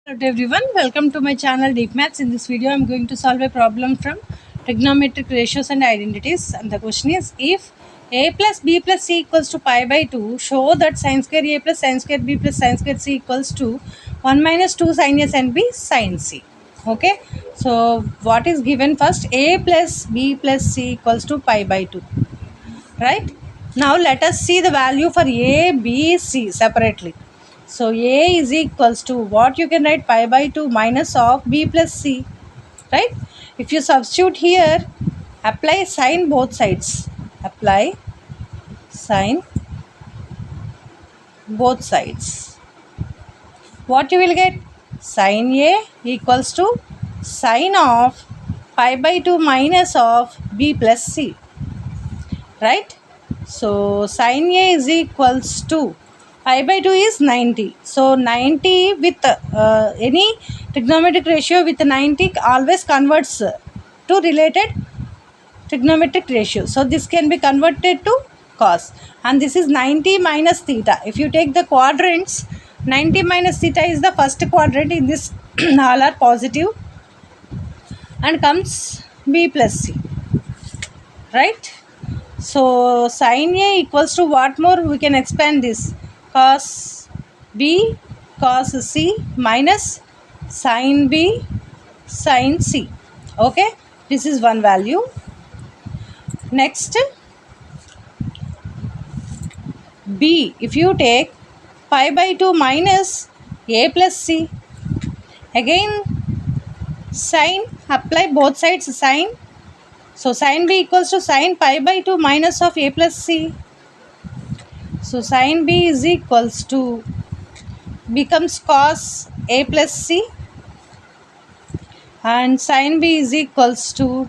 Hello everyone, welcome to my channel Deep Maths. In this video, I am going to solve a problem from trigonometric ratios and identities. And the question is, if a plus b plus c equals to pi by 2, show that sin square a plus sin square b plus sin square c equals to 1 minus 2 sin a sin b sin c. Okay, so what is given first? A plus b plus c equals to pi by 2, right? Now let us see the value for a, b, c separately. So a is equals to what you can write, pi by 2 minus of b plus c, right? If you substitute here, apply sine both sides, apply sine both sides. What you will get? Sin a equals to sine of pi by 2 minus of b plus c, right? So sin a is equals to pi by 2 is 90. So 90 with any trigonometric ratio with 90 always converts to related trigonometric ratio. So this can be converted to cos, and this is 90 minus theta. If you take the quadrants, 90 minus theta is the first quadrant in this. All are positive, and comes b plus c, right? So sin A equals to what more? We can expand this, cos B cos C minus sin B sin C. Okay, this is one value. Next, B, if you take pi by 2 minus A plus C, again sin, apply both sides sin. So sin B equals to sin pi by 2 minus of A plus C. So sin B is equals to, becomes cos A plus C, and sin B is equals to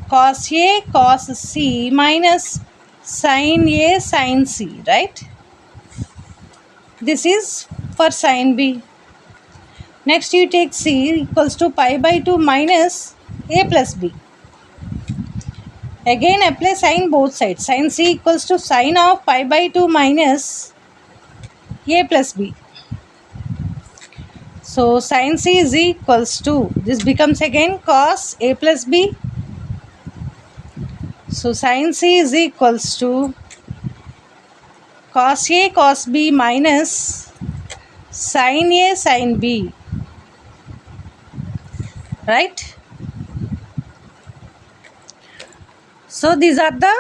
cos A cos C minus sin A sin C, right? This is for sin B. Next you take C equals to pi by 2 minus A plus B. Again apply sin both sides. Sin C equals to sin of pi by 2 minus A plus B. So sin C is equals to, this becomes again cos A plus B. So sin C is equals to cos A cos B minus sin A sin B, right? So these are the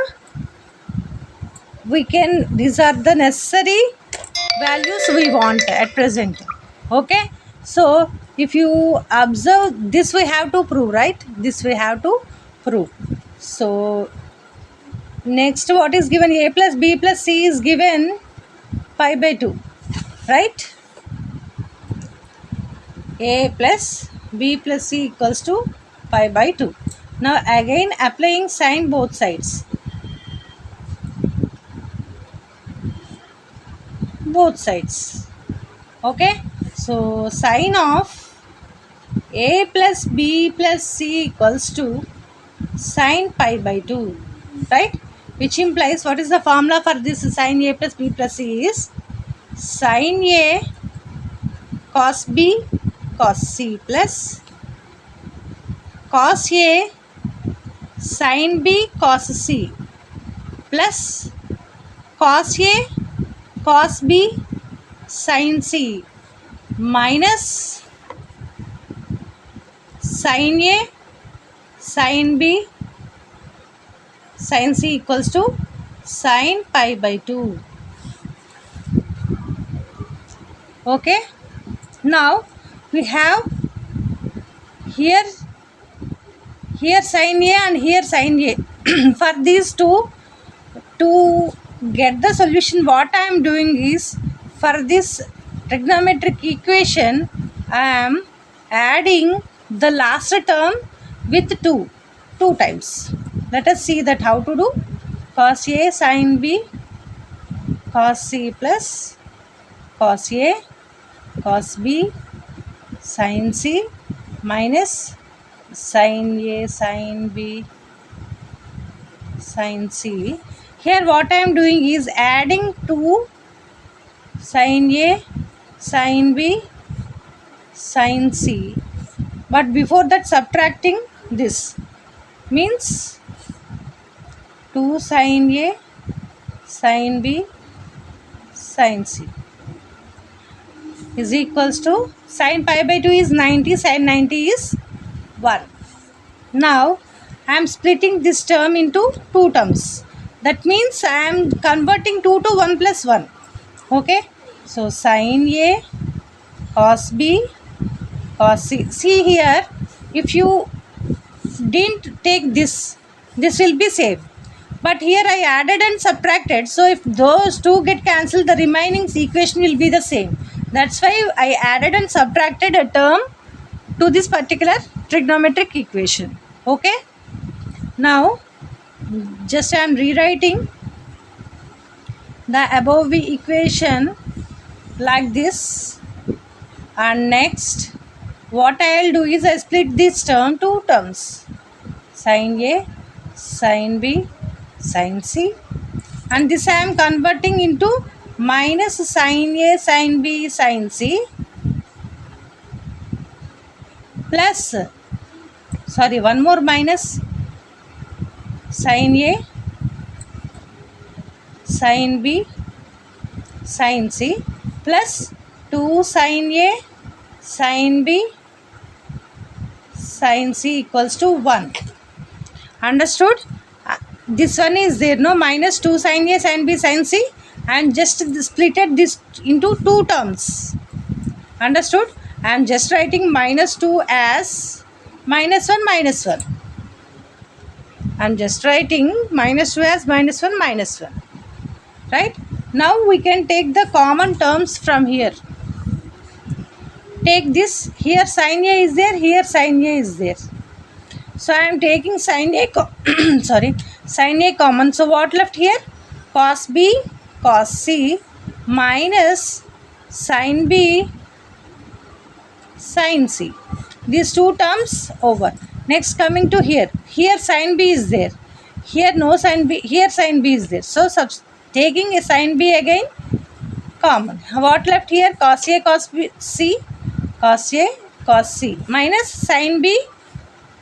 necessary values we want at present. Okay, so if you observe this, we have to prove, right? This we have to prove. So next, what is given? A plus b plus c is given pi by 2, right? A plus b plus c equals to pi by 2. Now again applying sine both sides, okay? So sine of a plus b plus c equals to sine pi by 2, right? Which implies, what is the formula for this sine a plus b plus c is sine a cos b cos c plus cos a sin b cos c plus cos a cos b sin c minus sin a sin b sin c equals to sin pi by 2. Okay, now we have here sin a and here sin a. For these two, to get the solution, what I am doing is, for this trigonometric equation, I am adding the last term with 2 times. Let us see that how to do. Cos a sin b cos c plus cos a cos b sin c minus sin a sin b sin c. Here what I am doing is adding 2 sin a sin b sin C, but before that subtracting this means 2 sin A sin B sin C is equals to sin pi by 2 is 90, sin 90 is 1. Now I am splitting this term into two terms. That means I am converting 2 to 1 plus 1. Okay. So sin A cos B cos C. See here, if you didn't take this, this will be same. But here I added and subtracted. So if those two get cancelled, the remaining equation will be the same. That's why I added and subtracted a term to this particular trigonometric equation. Okay. Now just I am rewriting the above equation like this, and next what I will do is I split this term two terms, sin A sin B sin C, and this I am converting into minus sin A sin B sin C plus, sorry, one more minus, sin A sin B sin C plus 2 sin A sin B sin C equals to 1. Understood? This one is there, no, minus 2 sin A sin B sin C, and just splitted this into two terms. Understood? I am just writing minus 2 as minus 1 minus 1. I am just writing minus 2 as minus 1 minus 1. Right? Now we can take the common terms from here. Take this, here sin A is there, here sin A is there. So I am taking sin A sorry, sin A common. So what left here? Cos B cos C minus sin B sin C. These two terms over. Next coming to here. Here sin B is there. Here no sin B. Here sin B is there. So taking a sin B again common. What left here? Cos A cos B C cos A cos C minus sin B,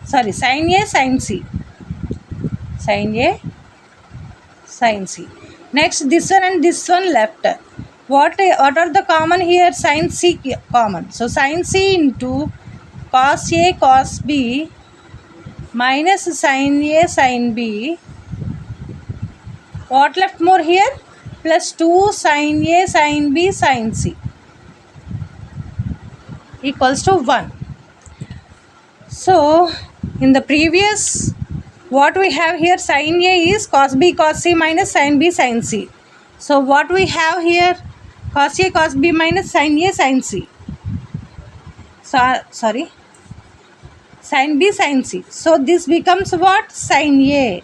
sorry, sin A sin C, sin A sin C. Next this one and this one left. What are the common here? Sin C common. So sin C into cos A cos B minus sin A sin B. What left more here? Plus 2 sin A sin B sin C equals to 1. So in the previous, what we have here, sin A is cos B cos C minus sin B sin C. So what we have here, cos A cos B minus sin A sin C. So sorry, sin B sin C. So this becomes what? Sin A.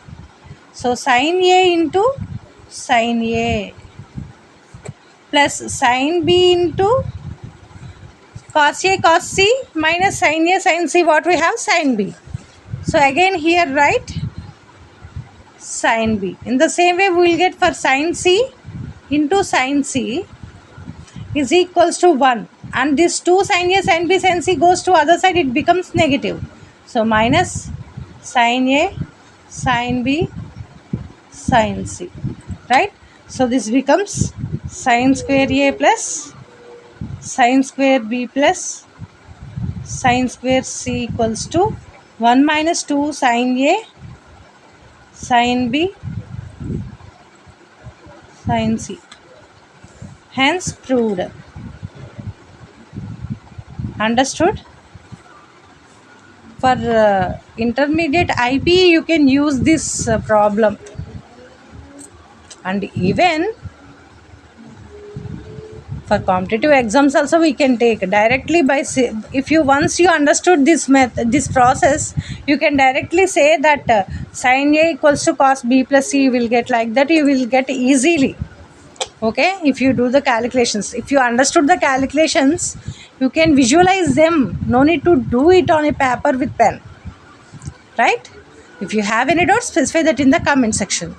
So sin A into sin A plus sin B into cos A cos C minus sin A sin C. What we have? Sin B. So again here write sin B. In the same way we will get for sin C into sin C is equals to 1, and this 2 sin A sin B sin C goes to other side, it becomes negative. So minus sin A sin B sin C, right? So this becomes sin square A plus sin square B plus sin square C equals to 1 minus 2 sin A sin B sin C. Hence proved. Understood? For intermediate IP you can use this problem, and even for competitive exams also we can take directly by, if you once you understood this method, this process, you can directly say that sin A equals to cos B plus C. You will get like that, you will get easily. Okay, if you do the calculations, if you understood the calculations, you can visualize them, no need to do it on a paper with pen, right? If you have any doubts, specify that in the comment section.